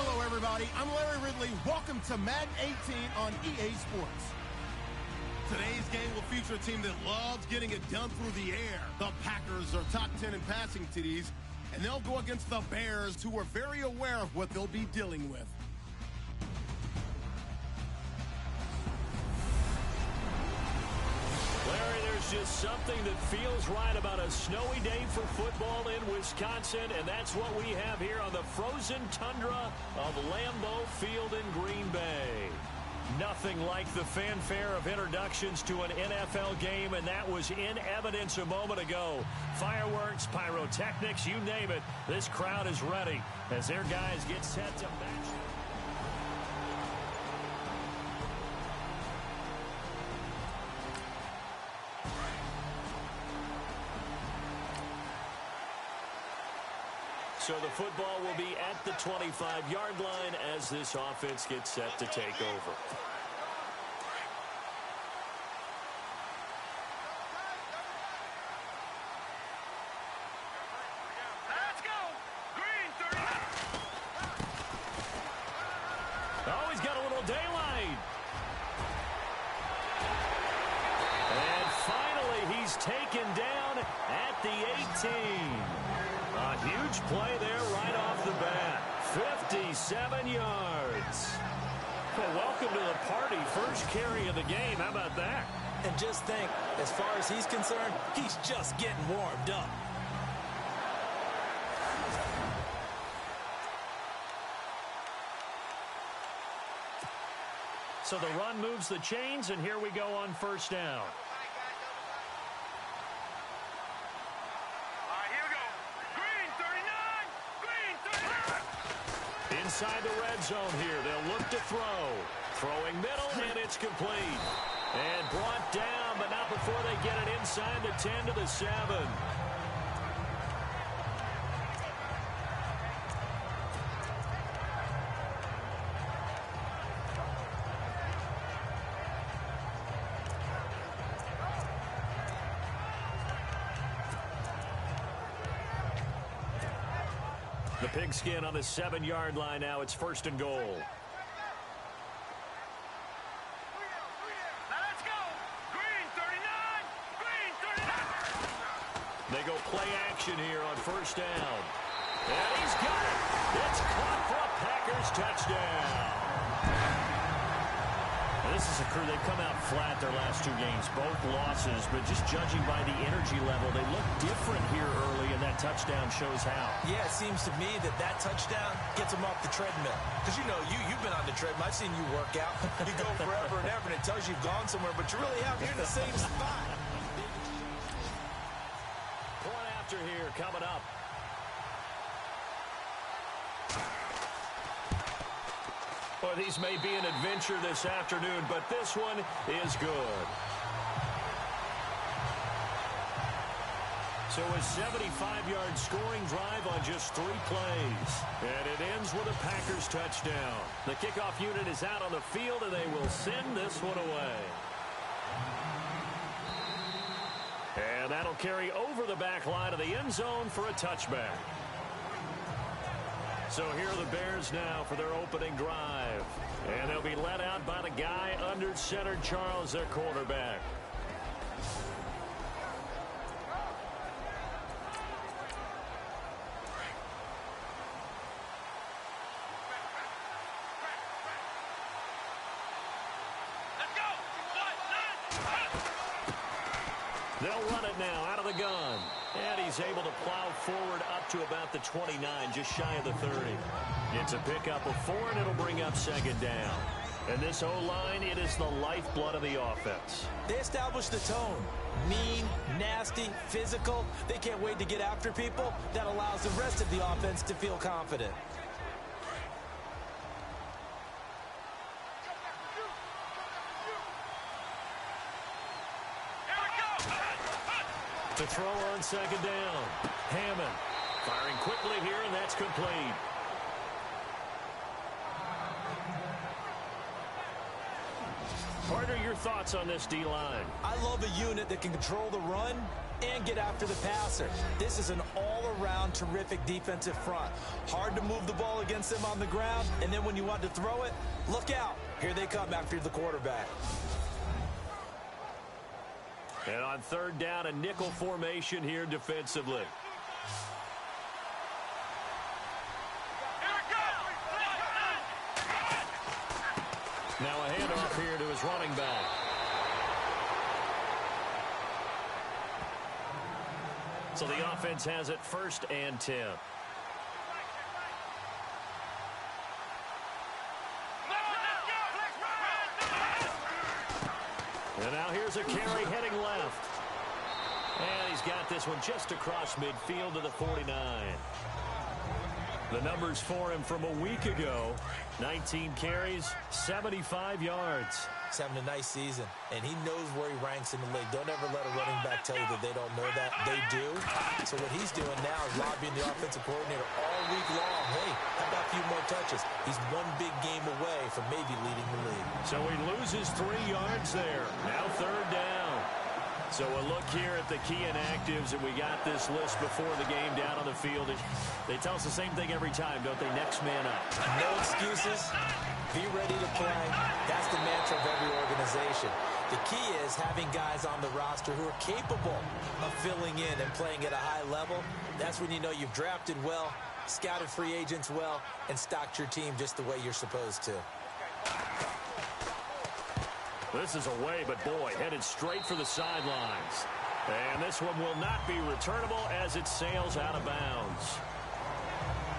Hello, everybody. I'm Larry Ridley. Welcome to Madden 18 on EA Sports. Today's game will feature a team that loves getting it done through the air. The Packers are top 10 in passing TDs, and they'll go against the Bears, who are very aware of what they'll be dealing with. Larry, there's just something that feels right about a snowy day for football in Wisconsin, and that's what we have here on the frozen tundra of Lambeau Field in Green Bay. Nothing like the fanfare of introductions to an NFL game, and that was in evidence a moment ago. Fireworks, pyrotechnics, you name it. This crowd is ready as their guys get set to match. So the football will be at the 25-yard line as this offense gets set to take over. Let's go! Green 30. Oh, he's got a little daylight. And finally, he's taken down at the 18. A huge play there right off the bat. 57 yards. Well, welcome to the party. First carry of the game. How about that? And just think, as far as he's concerned, he's just getting warmed up. So the run moves the chains, and here we go on first down. Inside the red zone here. They'll look to throw. Throwing middle, and it's complete. And brought down, but not before they get it inside the 10 to the 7. The pigskin on the 7-yard line now. It's first and goal. Let's go! Green 39! Green 39! They go play action here on first down. And he's got it! It's caught for a Packers touchdown. This is a crew, they've come out flat their last two games, both losses, but just judging by the energy level, they look different here early, and that touchdown shows how. Yeah, it seems to me that touchdown gets them off the treadmill. Because, you know, you've been on the treadmill. I've seen you work out. You go forever and ever, and it tells you you've gone somewhere, but you really haven't. You're in the same spot. Point after here coming up. Well, these may be an adventure this afternoon, but this one is good. So a 75-yard scoring drive on just 3 plays. And it ends with a Packers touchdown. The kickoff unit is out on the field, and they will send this one away. And that'll carry over the back line of the end zone for a touchback. So here are the Bears now for their opening drive. And they'll be led out by the guy under center, Charles, their quarterback. Let's go! They'll run it now out of the gun. And he's able to plow forward up to about the 29, just shy of the 30. It's a pickup of 4, and it'll bring up second down. And this O-line, it is the lifeblood of the offense. They established the tone. Mean, nasty, physical. They can't wait to get after people. That allows the rest of the offense to feel confident. To throw on second down. Hammond firing quickly here, and that's complete. Partner, your thoughts on this D-line? I love a unit that can control the run and get after the passer. This is an all-around terrific defensive front. Hard to move the ball against them on the ground, and then when you want to throw it, look out. Here they come after the quarterback. And on third down, a nickel formation here defensively. Now a handoff here to his running back. So the offense has it 1st and 10. And now here's a carry heading left. And he's got this one just across midfield to the 49. The numbers for him from a week ago: 19 carries, 75 yards. He's having a nice season, and he knows where he ranks in the league. Don't ever let a running back tell you that they don't know that. They do. So what he's doing now is lobbying the offensive coordinator all week long. Hey, how about a few more touches? He's one big game away from maybe leading the league. So he loses 3 yards there. Now third down. So a look here at the key inactives, and we got this list before the game down on the field. They tell us the same thing every time, don't they? Next man up. No excuses. Be ready to play. That's the mantra of every organization. The key is having guys on the roster who are capable of filling in and playing at a high level. That's when you know you've drafted well, scouted free agents well, and stocked your team just the way you're supposed to. This is away, but boy, headed straight for the sidelines. And this one will not be returnable as it sails out of bounds.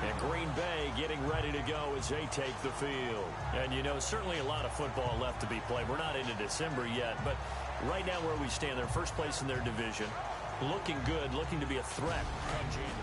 And Green Bay getting ready to go as they take the field. And, you know, certainly a lot of football left to be played. We're not into December yet, but right now where we stand, they're first place in their division. Looking good, looking to be a threat come January.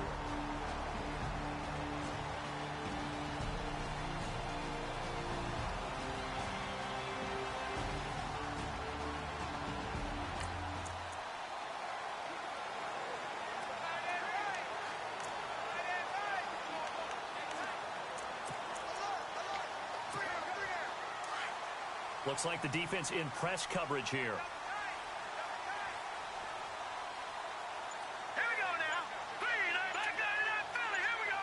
Looks like the defense in press coverage here. Here we go now. Here we go.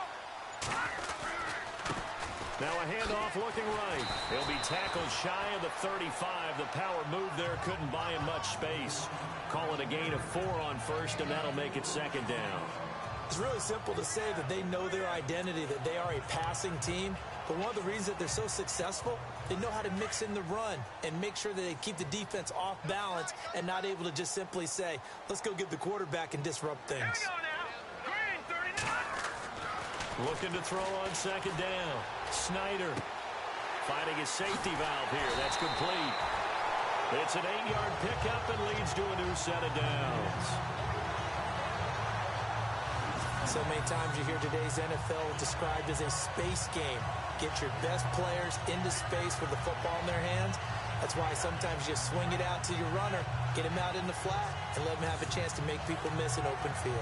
Now a handoff looking right. He'll be tackled shy of the 35. The power move there couldn't buy him much space. Call it a gain of 4 on first, and that'll make it 2nd down. It's really simple to say that they know their identity, that they are a passing team. But one of the reasons that they're so successful, they know how to mix in the run and make sure that they keep the defense off balance and not able to just simply say, let's go get the quarterback and disrupt things. Here we go now. Green 39. Looking to throw on 2nd down. Snyder finding his safety valve here. That's complete. It's an 8-yard pickup and leads to a new set of downs. So many times you hear today's NFL described as a space game. Get your best players into space with the football in their hands. That's why sometimes you swing it out to your runner, get him out in the flat, and let him have a chance to make people miss an open field.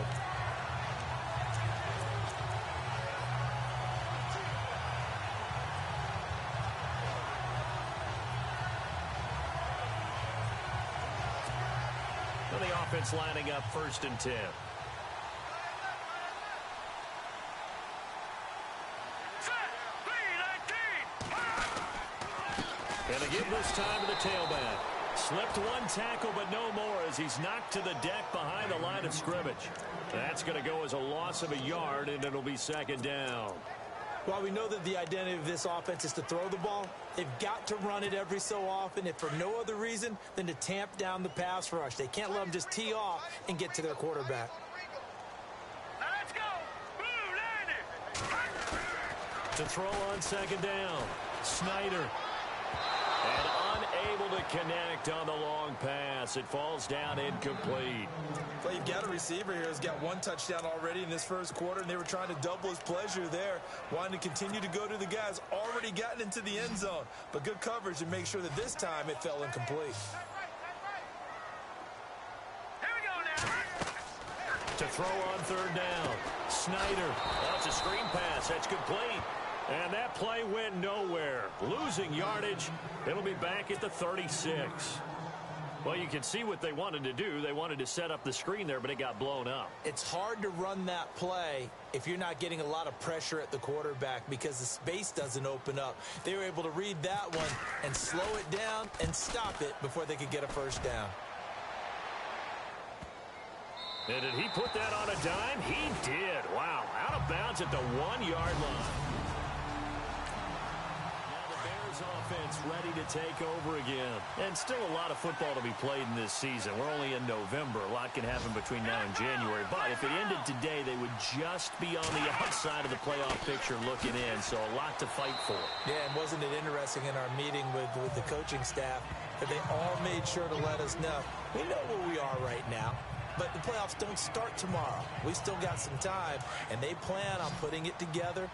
Well, the offense lining up 1st and 10. And again this time to the tailback. Slipped one tackle, but no more as he's knocked to the deck behind the line of scrimmage. That's going to go as a loss of a yard, and it'll be 2nd down. While we know that the identity of this offense is to throw the ball, they've got to run it every so often, if for no other reason than to tamp down the pass rush. They can't let them just tee off and get to their quarterback. Let's go. Blue 90. To throw on 2nd down. Snyder. And unable to connect on the long pass. It falls down incomplete. Well, you've got a receiver here who's got 1 touchdown already in this first quarter, and they were trying to double his pleasure there, wanting to continue to go to the guys already gotten into the end zone. But good coverage to make sure that this time it fell incomplete. Here we go now. To throw on 3rd down. Snyder. That's a screen pass. That's complete. And that play went nowhere. Losing yardage. It'll be back at the 36. Well, you can see what they wanted to do. They wanted to set up the screen there, but it got blown up. It's hard to run that play if you're not getting a lot of pressure at the quarterback because the space doesn't open up. They were able to read that one and slow it down and stop it before they could get a first down. And did he put that on a dime? He did. Wow. Out of bounds at the 1-yard line. Now the Bears offense ready to take over again. And still a lot of football to be played in this season. We're only in November. A lot can happen between now and January. But if it ended today, they would just be on the outside of the playoff picture looking in. So a lot to fight for. Yeah, and wasn't it interesting in our meeting with the coaching staff that they all made sure to let us know. We know where we are right now. But the playoffs don't start tomorrow. We still got some time, and they plan on putting it together,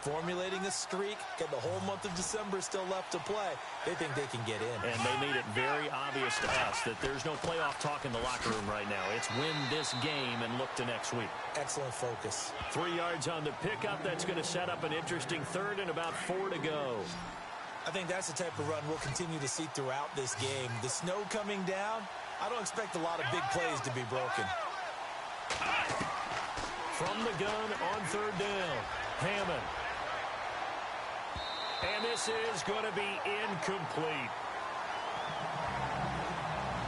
formulating a streak, got the whole month of December still left to play. They think they can get in. And they made it very obvious to us that there's no playoff talk in the locker room right now. It's win this game and look to next week. Excellent focus. 3 yards on the pickup. That's going to set up an interesting third and about 4 to go. I think that's the type of run we'll continue to see throughout this game. The snow coming down, I don't expect a lot of big plays to be broken. From the gun on 3rd down, Hammond. And this is going to be incomplete.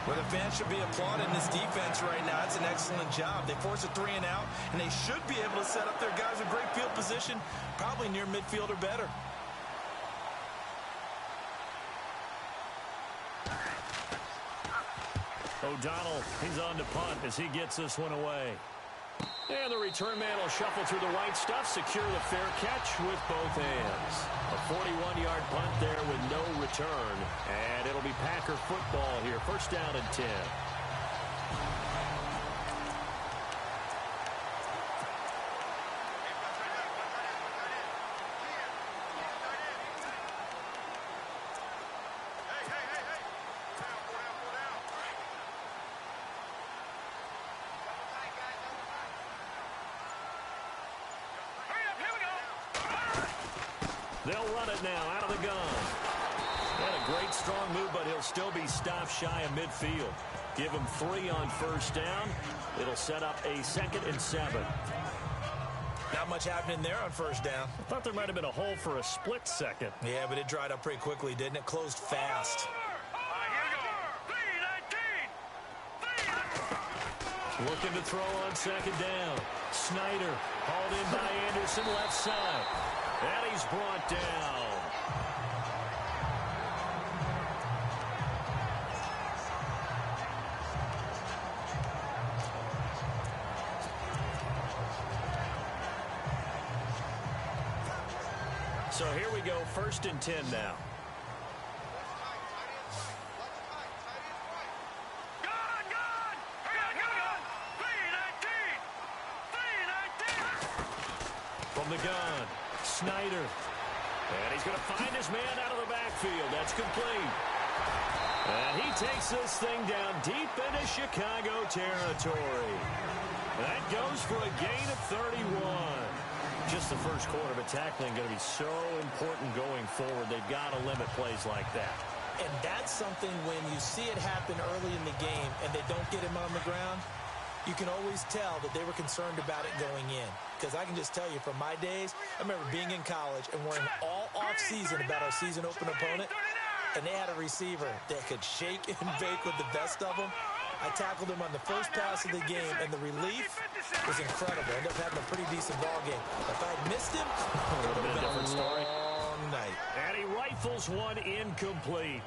Well, the fans should be applauding this defense right now. It's an excellent job. They force a 3 and out, and they should be able to set up their guys with great field position, probably near midfield or better. O'Donnell, he's on to punt as he gets this one away. And the return man will shuffle through the white stuff, secure the fair catch with both hands. A 41-yard punt there with no return. And it'll be Packer football here. First down and 10. They'll run it now out of the gun. And a great strong move, but he'll still be stopped shy of midfield. Give him 3 on first down. It'll set up a 2nd and 7. Not much happening there on first down. I thought there might have been a hole for a split second. Yeah, but it dried up pretty quickly, didn't it? Closed fast. Looking to throw on 2nd down. Snyder hauled in by Anderson left side. And he's brought down. So here we go, 1st and 10 now. From the gun, Snyder. And he's going to find his man out of the backfield. That's complete. And he takes this thing down deep into Chicago territory. That goes for a gain of 31. Just the first quarter, but tackling going to be so important going forward. They've got to limit plays like that. And that's something when you see it happen early in the game and they don't get him on the ground, you can always tell that they were concerned about it going in. Because I can just tell you from my days, I remember being in college and worrying all off-season about our season open opponent, and they had a receiver that could shake and bake with the best of them. I tackled him on the first pass of the game, and the relief was incredible. Ended up having a pretty decent ball game. If I had missed him, it would have been a different story. Long night. And he rifles one incomplete.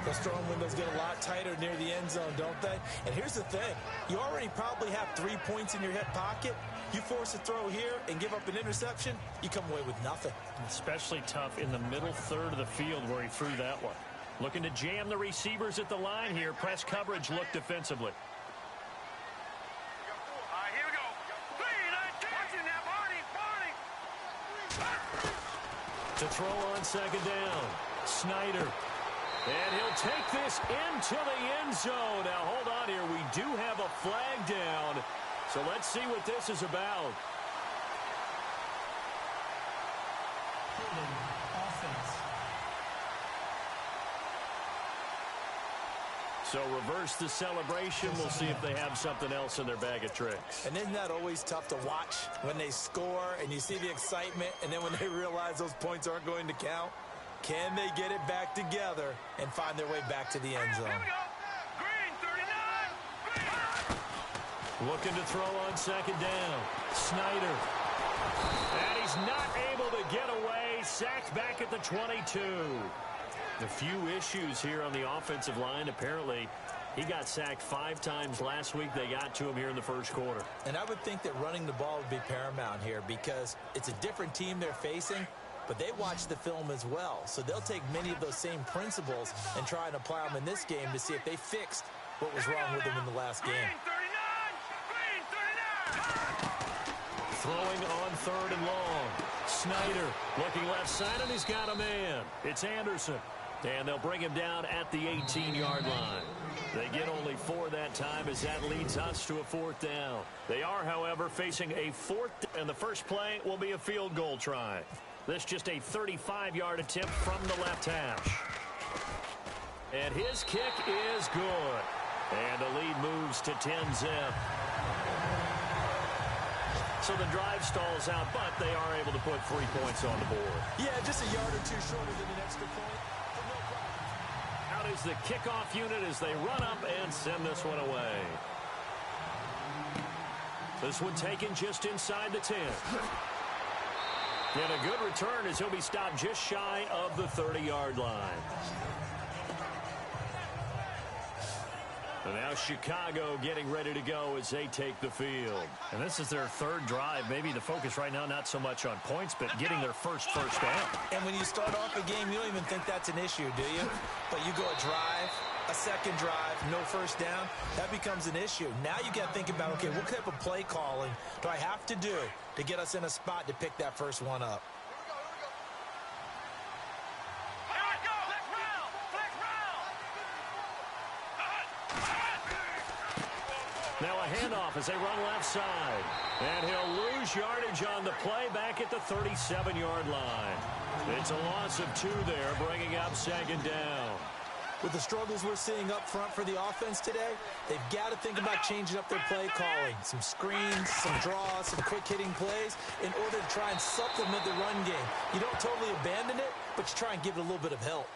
Those throwing windows get a lot tighter near the end zone, don't they? And here's the thing. You already probably have 3 points in your hip pocket. You force a throw here and give up an interception, you come away with nothing. Especially tough in the middle third of the field where he threw that one. Looking to jam the receivers at the line here. Press coverage, look defensively. Here we go. Watching that, Barney. To throw on 2nd down. Snyder. And he'll take this into the end zone. Now, hold on here. We do have a flag down. So let's see what this is about. So reverse the celebration. We'll see if they have something else in their bag of tricks. And isn't that always tough to watch when they score and you see the excitement, and then when they realize those points aren't going to count? Can they get it back together and find their way back to the end zone? Green, 39. Green. Looking to throw on second down. Snyder. And he's not able to get away. Sacked back at the 22. A few issues here on the offensive line. Apparently, he got sacked 5 times last week. They got to him here in the first quarter. And I would think that running the ball would be paramount here because it's a different team they're facing, but they watch the film as well. So they'll take many of those same principles and try and apply them in this game to see if they fixed what was wrong with them in the last game. Green, 39. Throwing on third and long. Snyder looking left side, and he's got a man. It's Anderson. And they'll bring him down at the 18-yard line. They get only 4 that time as that leads us to a 4th down. They are, however, facing a 4th, and the first play will be a field goal try. This just a 35-yard attempt from the left hash. And his kick is good. And the lead moves to 10-zip. So the drive stalls out, but they are able to put 3 points on the board. Yeah, just a yard or two shorter than an extra point. Out is the kickoff unit as they run up and send this one away. This one taken just inside the 10. And a good return as he'll be stopped just shy of the 30-yard line. And now Chicago getting ready to go as they take the field. And this is their 3rd drive. Maybe the focus right now not so much on points, but getting their first down. And when you start off a game, you don't even think that's an issue, do you? But you go a drive, a second drive, no first down, that becomes an issue. Now you got to think about, okay, what type of play calling do I have to do to get us in a spot to pick that first one up? Now a handoff as they run left side. And he'll lose yardage on the play back at the 37-yard line. It's a loss of 2 there, bringing up 2nd down. With the struggles we're seeing up front for the offense today, they've got to think about changing up their play calling. Some screens, some draws, some quick-hitting plays in order to try and supplement the run game. You don't totally abandon it, but you try and give it a little bit of help.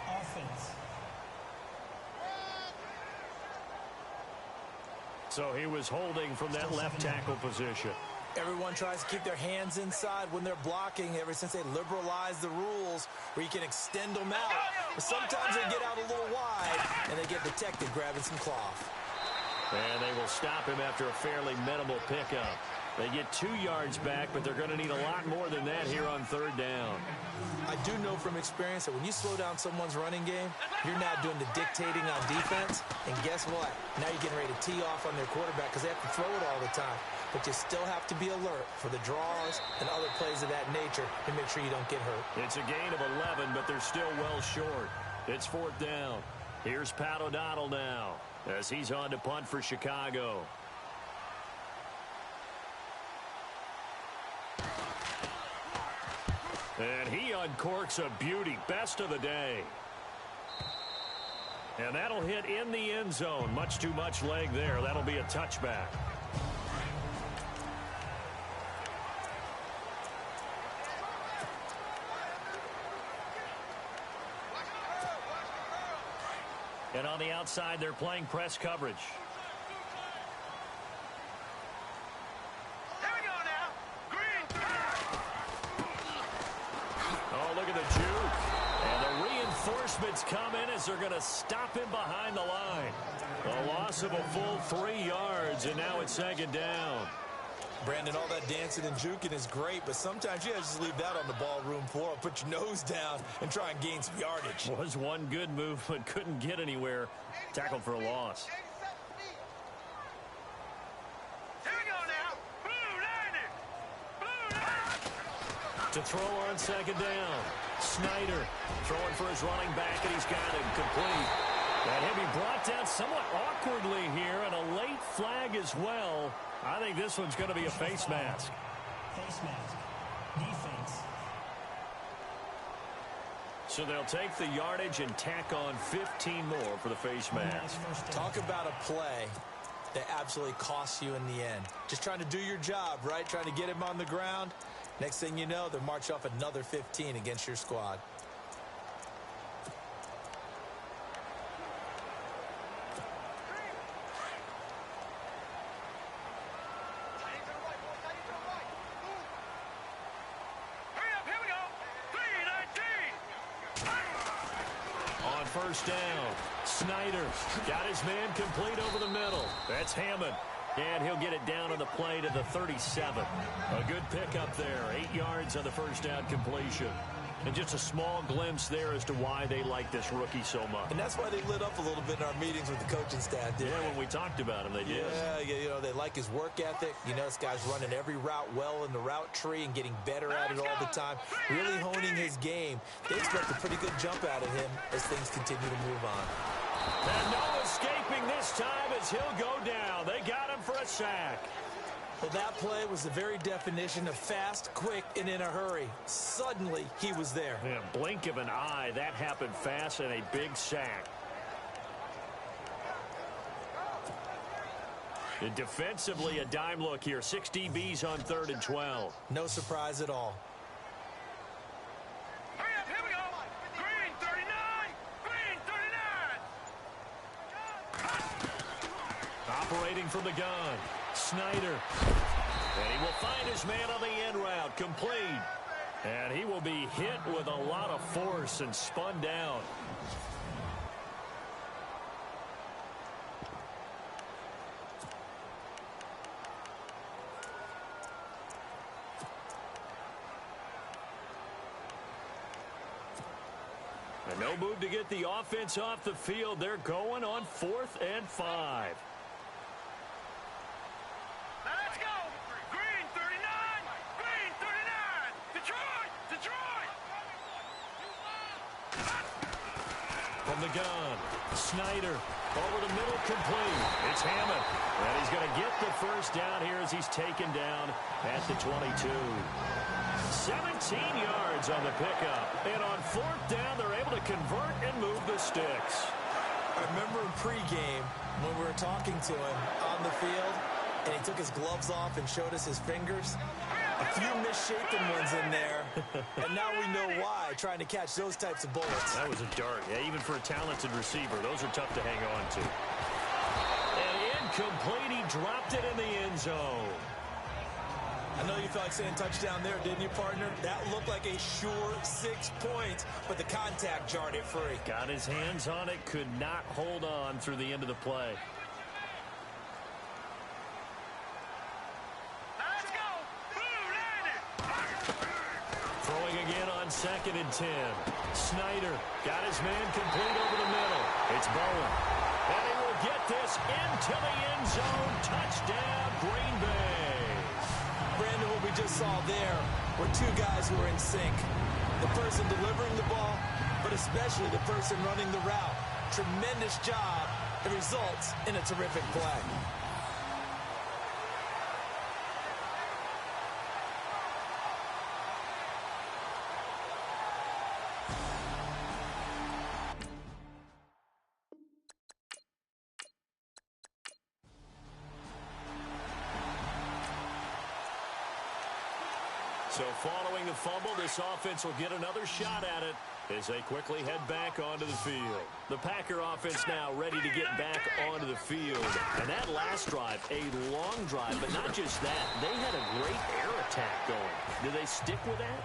Offense. So he was holding from that left tackle position. Everyone tries to keep their hands inside when they're blocking ever since they liberalized the rules where you can extend them out. But sometimes they get out a little wide and they get detected grabbing some cloth. And they will stop him after a fairly minimal pickup. They get 2 yards back, but they're going to need a lot more than that here on 3rd down. I do know from experience that when you slow down someone's running game, you're now doing the dictating on defense. And guess what? Now you're getting ready to tee off on their quarterback because they have to throw it all the time. But you still have to be alert for the draws and other plays of that nature to make sure you don't get hurt. It's a gain of 11, but they're still well short. It's 4th down. Here's Pat O'Donnell now as he's on to punt for Chicago. And he uncorks a beauty. Best of the day. And that'll hit in the end zone. Much too much leg there. That'll be a touchback. And on the outside, they're playing press coverage. Here we go now. Green. Oh, look at the juke. And the reinforcements come in as they're going to stop him behind the line. A loss of a full 3 yards, and now it's 2nd down. Brandon, all that dancing and juking is great, but sometimes you have to just leave that on the ballroom floor. Put your nose down and try and gain some yardage. Was one good move, but couldn't get anywhere. Tackled for a loss. Here we go now. Blue 90. Blue 90. To throw on 2nd down. Snyder throwing for his running back, and he's got it complete. And he'll be brought down somewhat awkwardly here, and a late flag as well. I think this one's going to be a face mask. Face mask. Defense. So they'll take the yardage and tack on 15 more for the face mask. Talk about a play that absolutely costs you in the end. Just trying to do your job, right? Trying to get him on the ground. Next thing you know, they'll march off another 15 against your squad. First down. Snyder got his man complete over the middle. That's Hammond. And he'll get it down on the play to the 37. A good pickup there. 8 yards on the first down completion. And just a small glimpse there as to why they like this rookie so much. And that's why they lit up a little bit in our meetings with the coaching staff. Yeah, when we talked about him, they did. Yeah, you know, they like his work ethic. You know, this guy's running every route well in the route tree and getting better at it all the time. Really honing his game. They expect a pretty good jump out of him as things continue to move on. And no escaping this time as he'll go down. They got him for a sack. Well, that play was the very definition of fast, quick, and in a hurry. Suddenly, he was there. Yeah, blink of an eye. That happened fast and a big sack. And defensively, a dime look here. 6 DBs on 3rd and 12. No surprise at all. Hurry up, here we go. Green 39. Green 39. Operating from the gun. Snyder. And he will find his man on the end route. Complete. And he will be hit with a lot of force and spun down. And no move to get the offense off the field. They're going on 4th and 5. Let's go. Green 39. Green 39. Detroit. Detroit. From the gun, Snyder over the middle, complete. It's Hammond. And he's going to get the first down here as he's taken down at the 22. 17 yards on the pickup. And on 4th down, they're able to convert and move the sticks. I remember in pregame when we were talking to him on the field, and he took his gloves off and showed us his fingers. A few misshapen ones in there, and now we know why, trying to catch those types of bullets. That was a dart. Yeah, even for a talented receiver, those are tough to hang on to. And incomplete. He dropped it in the end zone. I know you felt like saying touchdown there, didn't you, partner? That looked like a sure 6 points, but the contact jarred it free. Got his hands on it, could not hold on through the end of the play. Let's go. Blue landed. Throwing again on 2nd and 10. Snyder got his man complete over the middle. It's Bowen. And he will get this into the end zone. Touchdown, Green Bay. Brandon, what we just saw there were two guys who were in sync. The person delivering the ball, but especially the person running the route. Tremendous job. It results in a terrific play. So following the fumble, this offense will get another shot at it as they quickly head back onto the field. The Packer offense now ready to get back onto the field. And that last drive, a long drive, but not just that. They had a great air attack going. Do they stick with that?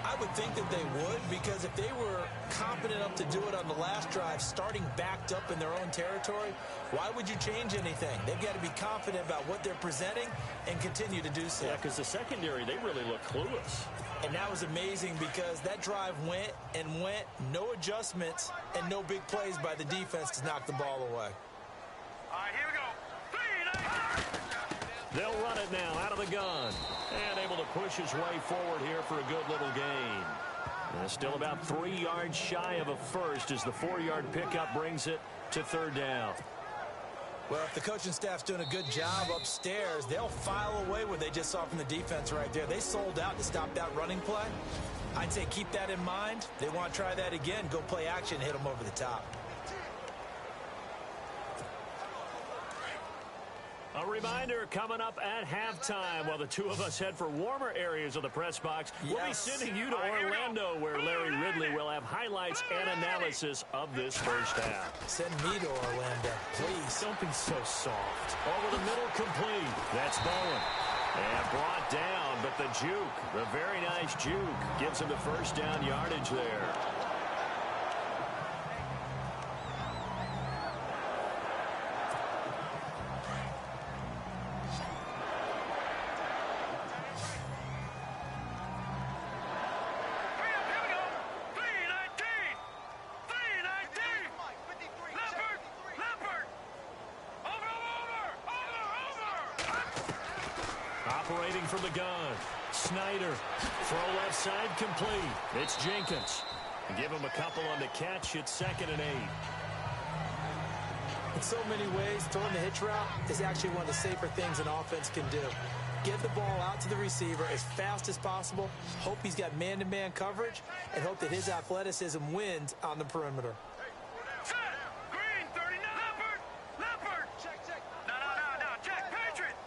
I would think that they would, because if they were competent enough to do it on the last drive, starting backed up in their own territory, why would you change anything? They've got to be confident about what they're presenting and continue to do so. Yeah, because the secondary, they really look clueless. And that was amazing because that drive went and went, no adjustments, and no big plays by the defense to knock the ball away. All right, here we go. They'll run it now out of the gun. And able to push his way forward here for a good little gain. And still about 3 yards shy of a first as the 4-yard pickup brings it to 3rd down. Well, if the coaching staff's doing a good job upstairs, they'll file away what they just saw from the defense right there. They sold out to stop that running play. I'd say keep that in mind. They want to try that again. Go play action, hit them over the top. A reminder coming up at halftime while the two of us head for warmer areas of the press box. Yes. We'll be sending you to Orlando where Larry Ridley will have highlights and analysis of this first half. Send me to Orlando, please. Don't be so soft. Over the middle, complete. That's Bowen. And brought down, but the juke, the very nice juke, gives him the first down yardage there. Operating from the gun. Snyder. Throw left side complete. It's Jenkins. Give him a couple on the catch. It's 2nd and 8. In so many ways, throwing the hitch route is actually one of the safer things an offense can do. Get the ball out to the receiver as fast as possible. Hope he's got man-to-man coverage and hope that his athleticism wins on the perimeter. Green, 39. Leopard. Check. No. Check.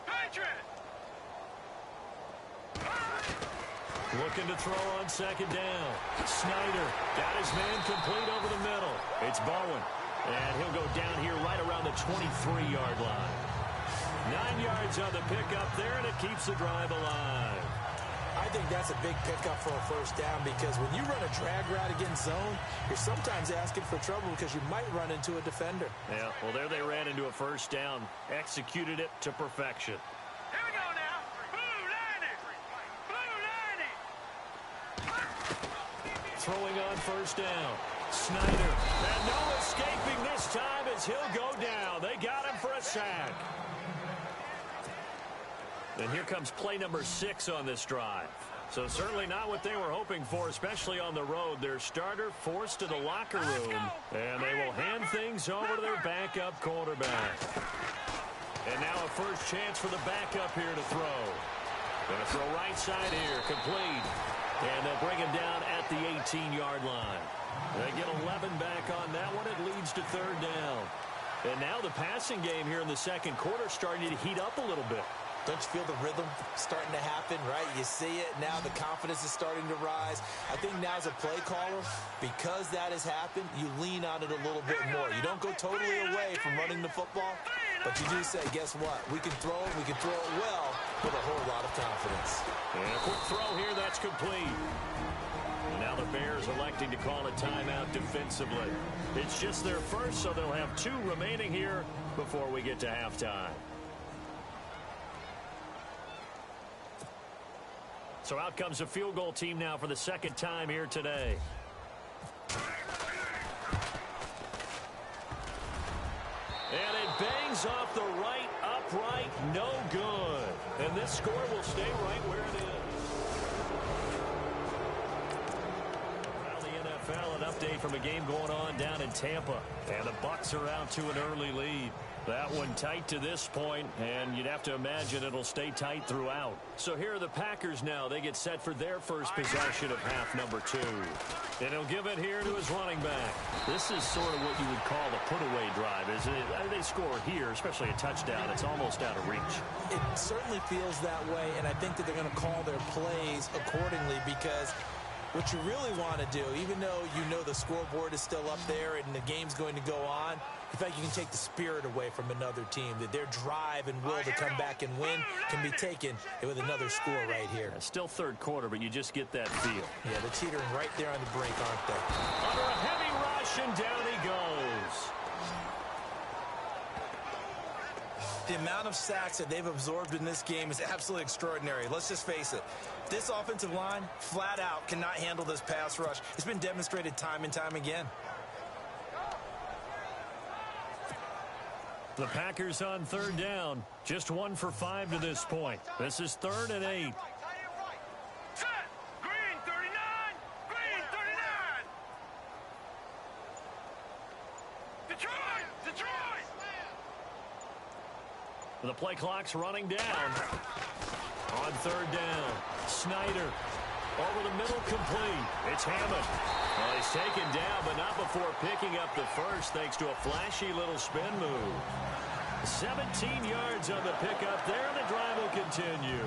Patriot. Looking to throw on 2nd down. Snyder got his man complete over the middle. It's Bowen. And he'll go down here right around the 23-yard line. 9 yards on the pickup there, and it keeps the drive alive. I think that's a big pickup for a first down because when you run a drag route against zone, you're sometimes asking for trouble because you might run into a defender. Yeah, well, there they ran into a first down. Executed it to perfection. Here we go now. Blue 90. Throwing on first down. Snyder. And no escaping this time as he'll go down. They got him for a sack. And here comes play number 6 on this drive. So certainly not what they were hoping for, especially on the road. Their starter forced to the locker room, and they will hand things over to their backup quarterback. And now a first chance for the backup here to throw. Going to throw right side here, complete. And they'll bring him down at the 18-yard line. They get 11 back on that one. It leads to 3rd down. And now the passing game here in the second quarter starting to heat up a little bit. Don't you feel the rhythm starting to happen, right? You see it. Now the confidence is starting to rise. I think now as a play caller, because that has happened, you lean on it a little bit more. You don't go totally away from running the football, but you do say, guess what? We can throw it. We can throw it well with a whole lot of confidence. And a quick throw here. That's complete. And now the Bears electing to call a timeout defensively. It's just their first, so they'll have 2 remaining here before we get to halftime. So out comes a field goal team now for the 2nd time here today. And it bangs off the right upright, no good. And this score will stay right where it is. Around the NFL, an update from a game going on down in Tampa. And the Bucs are out to an early lead. That one tight to this point, and you'd have to imagine it'll stay tight throughout. So here are the Packers now. They get set for their first possession of half number 2. And he'll give it here to his running back. This is sort of what you would call the put-away drive, isn't it? They score here, especially a touchdown. It's almost out of reach. It certainly feels that way, and I think that they're going to call their plays accordingly because what you really want to do, even though you know the scoreboard is still up there and the game's going to go on, in fact, you can take the spirit away from another team, that their drive and will to come back and win can be taken with another score right here. Yeah, still 3rd quarter, but you just get that feel. Yeah, they're teetering right there on the brink, aren't they? Under a heavy rush, and down he goes. The amount of sacks that they've absorbed in this game is absolutely extraordinary. Let's just face it. This offensive line, flat out, cannot handle this pass rush. It's been demonstrated time and time again. The Packers on 3rd down. Just 1 for 5 to this point. This is 3rd and 8. Set. Green, 39. Green, 39. Detroit. The play clock's running down. On 3rd down, Snyder. Over the middle, complete. It's Hammond. Well, he's taken down, but not before picking up the first, thanks to a flashy little spin move. 17 yards on the pickup there, and the drive will continue.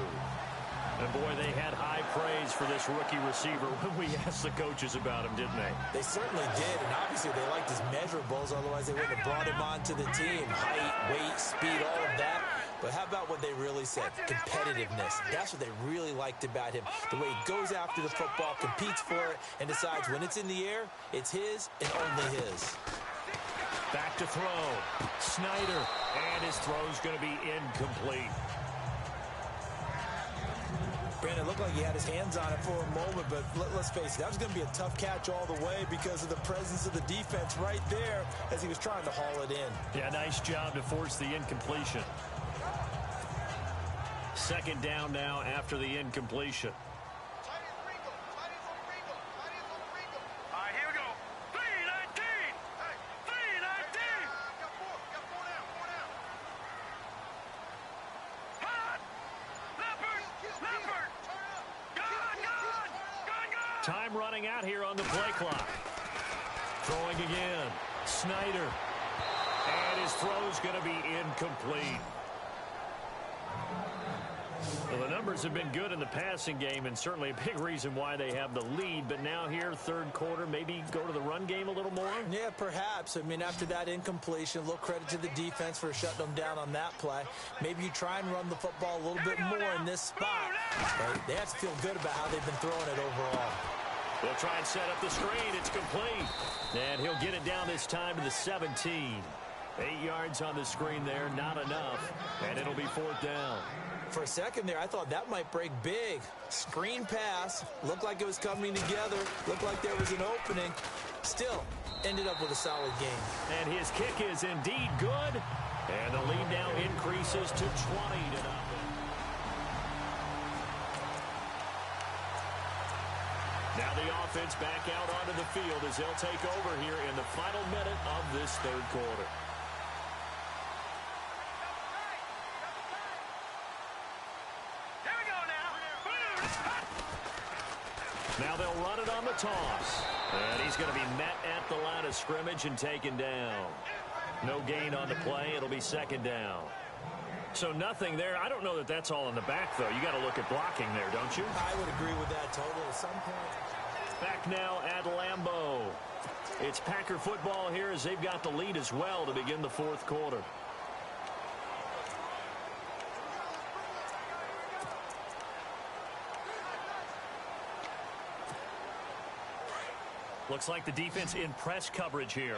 And, boy, they had high praise for this rookie receiver when we asked the coaches about him, didn't they? They certainly did, and obviously they liked his measurables, otherwise they wouldn't have brought him onto the team. Height, weight, speed, all of that. But how about what they really said? Competitiveness. That's what they really liked about him. The way he goes after the football, competes for it, and decides when it's in the air, it's his and only his. Back to throw. Snyder. And his throw's going to be incomplete. Brandon, it looked like he had his hands on it for a moment, but let's face it, that was going to be a tough catch all the way because of the presence of the defense right there as he was trying to haul it in. Yeah, nice job to force the incompletion. Second down now after the incompletion. All right, here we go. 3-19. 3-19. Hot. Leopard. Gone. Time running out here on the play clock. Throwing again. Snyder. And his throw's going to be incomplete. Well, the numbers have been good in the passing game, and certainly a big reason why they have the lead. But now here, third quarter, maybe go to the run game a little more? Yeah, perhaps. I mean, after that incompletion, a little credit to the defense for shutting them down on that play. Maybe you try and run the football a little bit more in this spot. But they have to feel good about how they've been throwing it overall. They'll try and set up the screen. It's complete. And he'll get it down this time to the 17. 8 yards on the screen there, not enough. And it'll be fourth down. For a second there, I thought that might break big. Screen pass. Looked like it was coming together. Looked like there was an opening. Still, ended up with a solid game. And his kick is indeed good. And the lead now increases to 20-0. Now the offense back out onto the field as they'll take over here in the final minute of this third quarter. Now they'll run it on the toss. And he's going to be met at the line of scrimmage and taken down. No gain on the play. It'll be second down. So nothing there. I don't know that that's all in the back, though. You got to look at blocking there, don't you? I would agree with that totally. At some point. Back now at Lambeau. It's Packer football here as they've got the lead as well to begin the fourth quarter. Looks like the defense in press coverage here.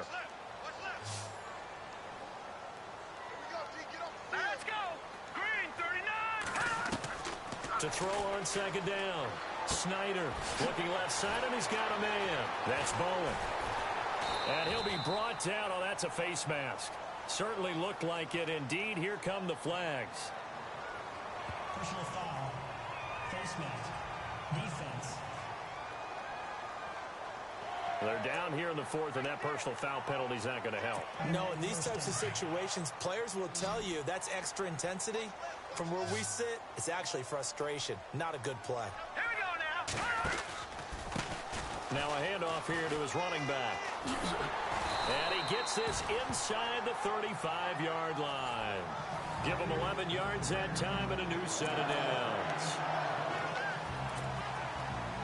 Let's go. Green, 39. To throw on second down. Snyder looking left side, and he's got a man. That's Bowen. And he'll be brought down. Oh, that's a face mask. Certainly looked like it. Indeed, here come the flags. Personal foul. Face mask. Defense. They're down here in the fourth, and that personal foul penalty is not going to help. No, in these types of situations, players will tell you that's extra intensity. From where we sit, it's actually frustration. Not a good play. Here we go now. Now a handoff here to his running back. And he gets this inside the 35-yard line. Give him 11 yards that time and a new set of downs.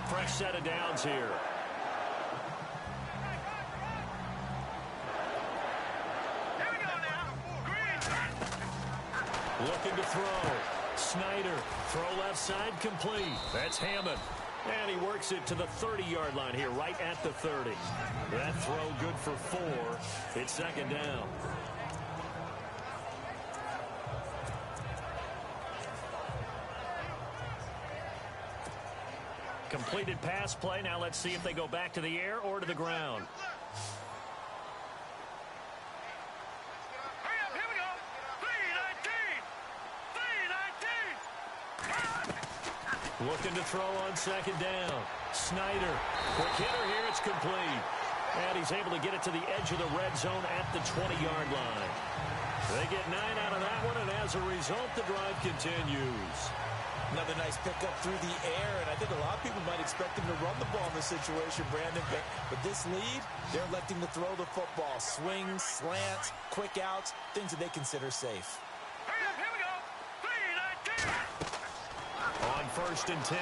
Fresh set of downs here. Looking to throw. Snyder. Throw left side complete. That's Hammond. And he works it to the 30-yard line here, right at the 30. That throw good for 4. It's second down. Completed pass play. Now let's see if they go back to the air or to the ground. Looking to throw on second down. Snyder. Quick hitter here. It's complete. And he's able to get it to the edge of the red zone at the 20-yard line. They get 9 out of that one, and as a result, the drive continues. Another nice pickup through the air, and I think a lot of people might expect him to run the ball in this situation, Brandon. But with this lead, they're electing to throw the football. Swings, slants, quick outs, things that they consider safe. Here we go. 3-19. On 1st and 10,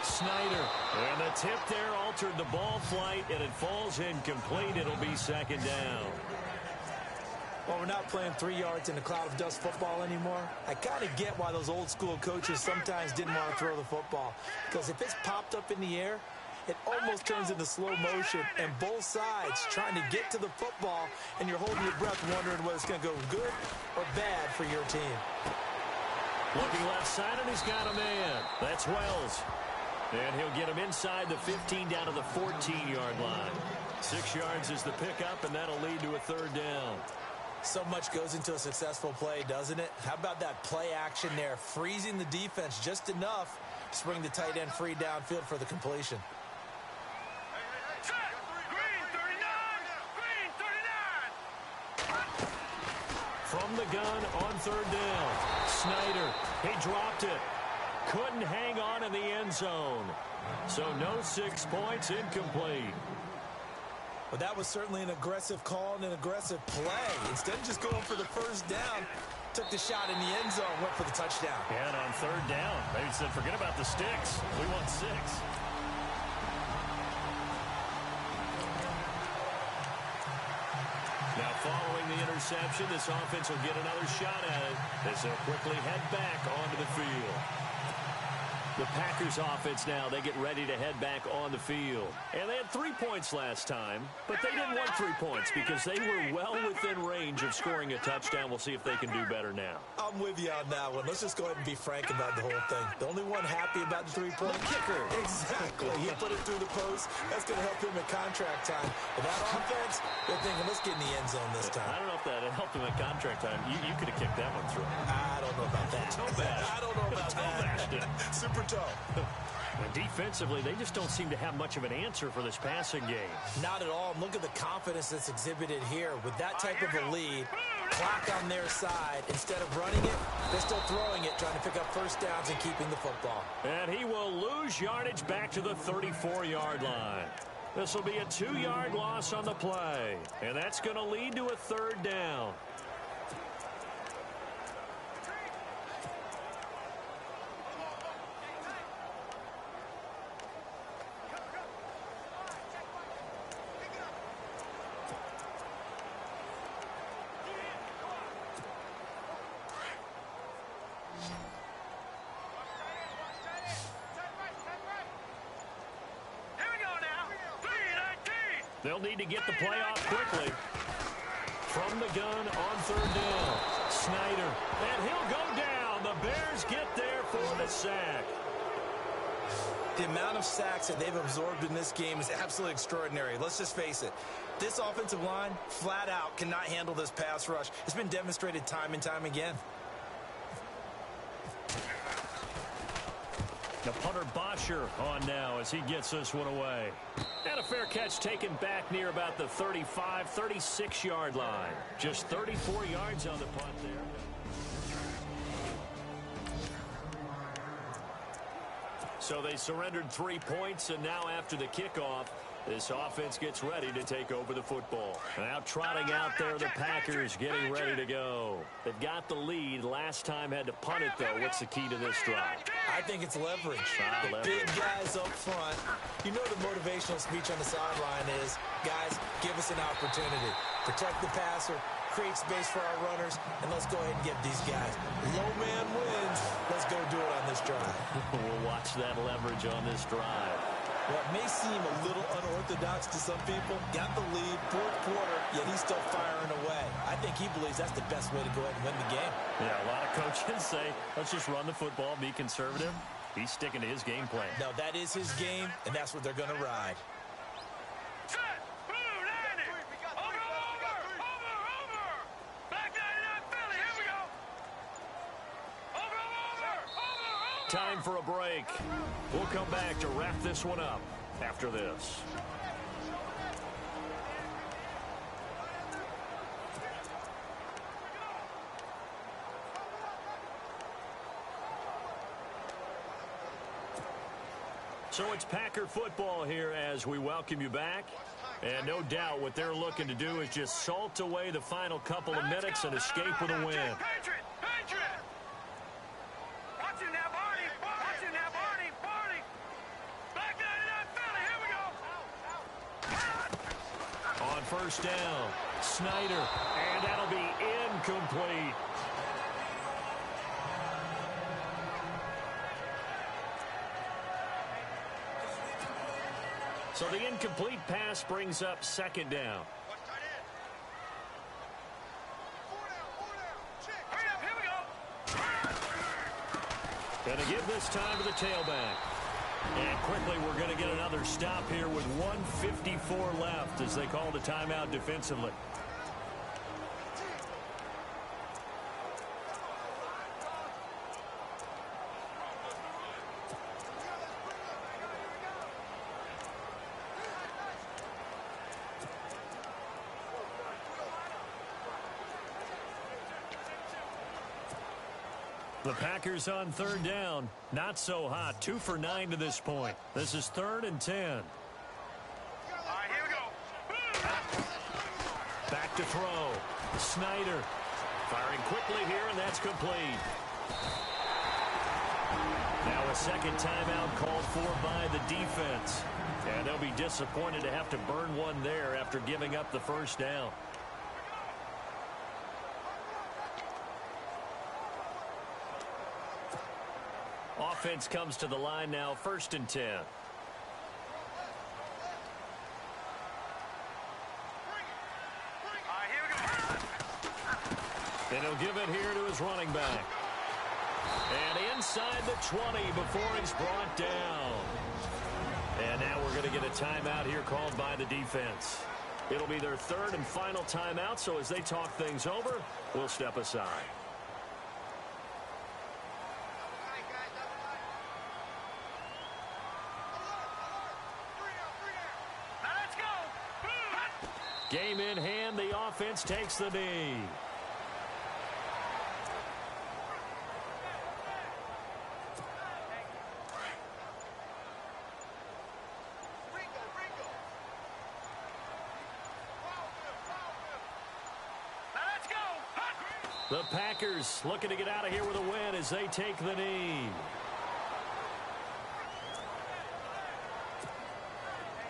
Snyder. And the tip there altered the ball flight, and it falls incomplete. It'll be 2nd down. Well, we're not playing 3 yards in a cloud of dust football anymore. I kind of get why those old school coaches sometimes didn't want to throw the football. Because if it's popped up in the air, it almost turns into slow motion, and both sides trying to get to the football, and you're holding your breath wondering whether it's going to go good or bad for your team. Looking left side, and he's got a man. That's Wells. And he'll get him inside the 15 down to the 14-yard line. 6 yards is the pickup, and that'll lead to a 3rd down. So much goes into a successful play, doesn't it? How about that play action there, freezing the defense just enough to bring the tight end free downfield for the completion. Set. Green 39. Green 39. From the gun on 3rd down. Snyder, he dropped it. Couldn't hang on in the end zone. So no 6 points, incomplete. Well, that was certainly an aggressive call and an aggressive play. Instead of just going for the 1st down, took the shot in the end zone, went for the touchdown. And on 3rd down, they said, forget about the sticks. We want 6. Now following the interception, this offense will get another shot at it as they'll quickly head back onto the field. The Packers offense now, they get ready to head back on the field. And they had 3 points last time, but they didn't want 3 points because they were well within range of scoring a touchdown. We'll see if they can do better now. I'm with you on that one. Let's just go ahead and be frank about the whole thing. The only one happy about the 3-point kicker. Exactly. He put it through the post. That's going to help him at contract time. With that offense, they're thinking, let's get in the end zone this time. I don't know if that helped him at contract time. You could have kicked that one through. I don't know about that. Toe bash. I don't know about that. Super toe. And defensively, they just don't seem to have much of an answer for this passing game. Not at all. Look at the confidence that's exhibited here. With that type of a lead, clock on their side, instead of running it, they're still throwing it, trying to pick up 1st downs and keeping the football. And he will lose yardage back to the 34-yard line. This will be a 2-yard loss on the play. And that's going to lead to a 3rd down. They'll need to get the play off quickly. From the gun on 3rd down. Snyder. And he'll go down. The Bears get there for the sack. The amount of sacks that they've absorbed in this game is absolutely extraordinary. Let's just face it. This offensive line, flat out, cannot handle this pass rush. It's been demonstrated time and time again. The punter Bosher on now as he gets this one away. And a fair catch taken back near about the 35, 36-yard line. Just 34 yards on the punt there. So they surrendered 3 points, and now after the kickoff, this offense gets ready to take over the football. Now trotting out there, the Packers getting ready to go. They've got the lead. Last time had to punt it, though. What's the key to this drive? I think it's leverage. The big guys up front. You know the motivational speech on the sideline is, guys, give us an opportunity. Protect the passer, create space for our runners, and let's go ahead and give these guys. Low man wins. Let's go do it on this drive. We'll watch that leverage on this drive. What may seem a little unorthodox to some people, got the lead, 4th quarter, yet he's still firing away. I think he believes that's the best way to go ahead and win the game. Yeah, a lot of coaches say, let's just run the football, be conservative. He's sticking to his game plan. No, that is his game, and that's what they're going to ride. Set. Blue 90. Over. Back 99 Philly. Here we go. Over. Time for a break. We'll come back to wrap this one up after this. So it's Packer football here as we welcome you back. And no doubt what they're looking to do is just salt away the final couple of minutes and escape with a win. Patriot! Patriot! Watch it now, Barney! Watch it now, Barney! Barney! Back 99 Philly, here we go! On first down, Snyder, and that'll be incomplete. So the incomplete pass brings up second down. Going to give this time to the tailback. And quickly we're going to get another stop here with 1:54 left as they call the timeout defensively. The Packers on third down. Not so hot. 2 for 9 to this point. This is 3rd and 10. All right, here we go. Back to throw. Snyder firing quickly here, and that's complete. Now a second timeout called for by the defense. And they'll be disappointed to have to burn one there after giving up the first down. Offense comes to the line now, 1st and 10. And he'll give it here to his running back. And inside the 20 before he's brought down. And now we're going to get a timeout here called by the defense. It'll be their 3rd and final timeout, so as they talk things over, we'll step aside. Game in hand, the offense takes the knee. The Packers looking to get out of here with a win as they take the knee.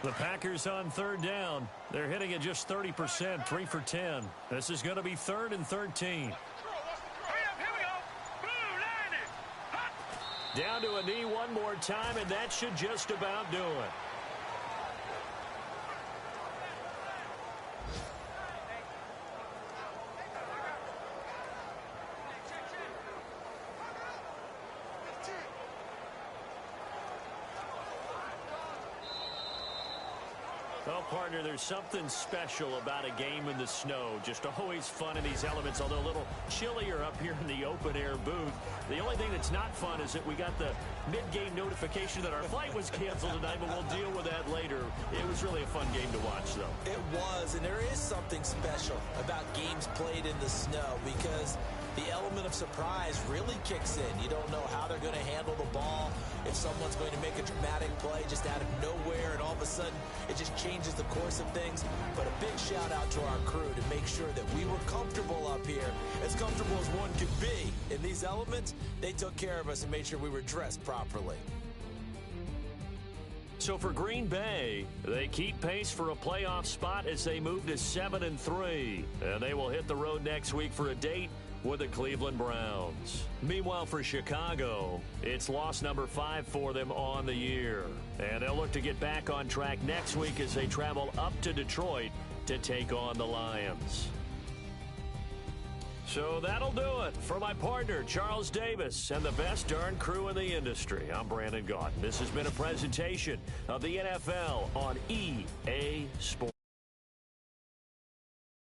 The Packers on third down. They're hitting at just 30%, 3 for 10. This is going to be 3rd and 13. Down to a knee one more time, and that should just about do it. Well, partner, there's something special about a game in the snow. Just always fun in these elements, although a little chillier up here in the open-air booth. The only thing that's not fun is that we got the mid-game notification that our flight was canceled tonight, but we'll deal with that later. It was really a fun game to watch, though. It was, and there is something special about games played in the snow because the element of surprise really kicks in. You don't know how they're going to handle the ball, if someone's going to make a dramatic play just out of nowhere, and all of a sudden it just changes the course of things. But a big shout out to our crew to make sure that we were comfortable up here, as comfortable as one could be. In these elements, they took care of us and made sure we were dressed properly. So for Green Bay, they keep pace for a playoff spot as they move to 7-3. And they will hit the road next week for a date with the Cleveland Browns. Meanwhile, for Chicago, it's loss number 5 for them on the year. And they'll look to get back on track next week as they travel up to Detroit to take on the Lions. So that'll do it. For my partner, Charles Davis, and the best darn crew in the industry, I'm Brandon Gaudin. This has been a presentation of the NFL on EA Sports.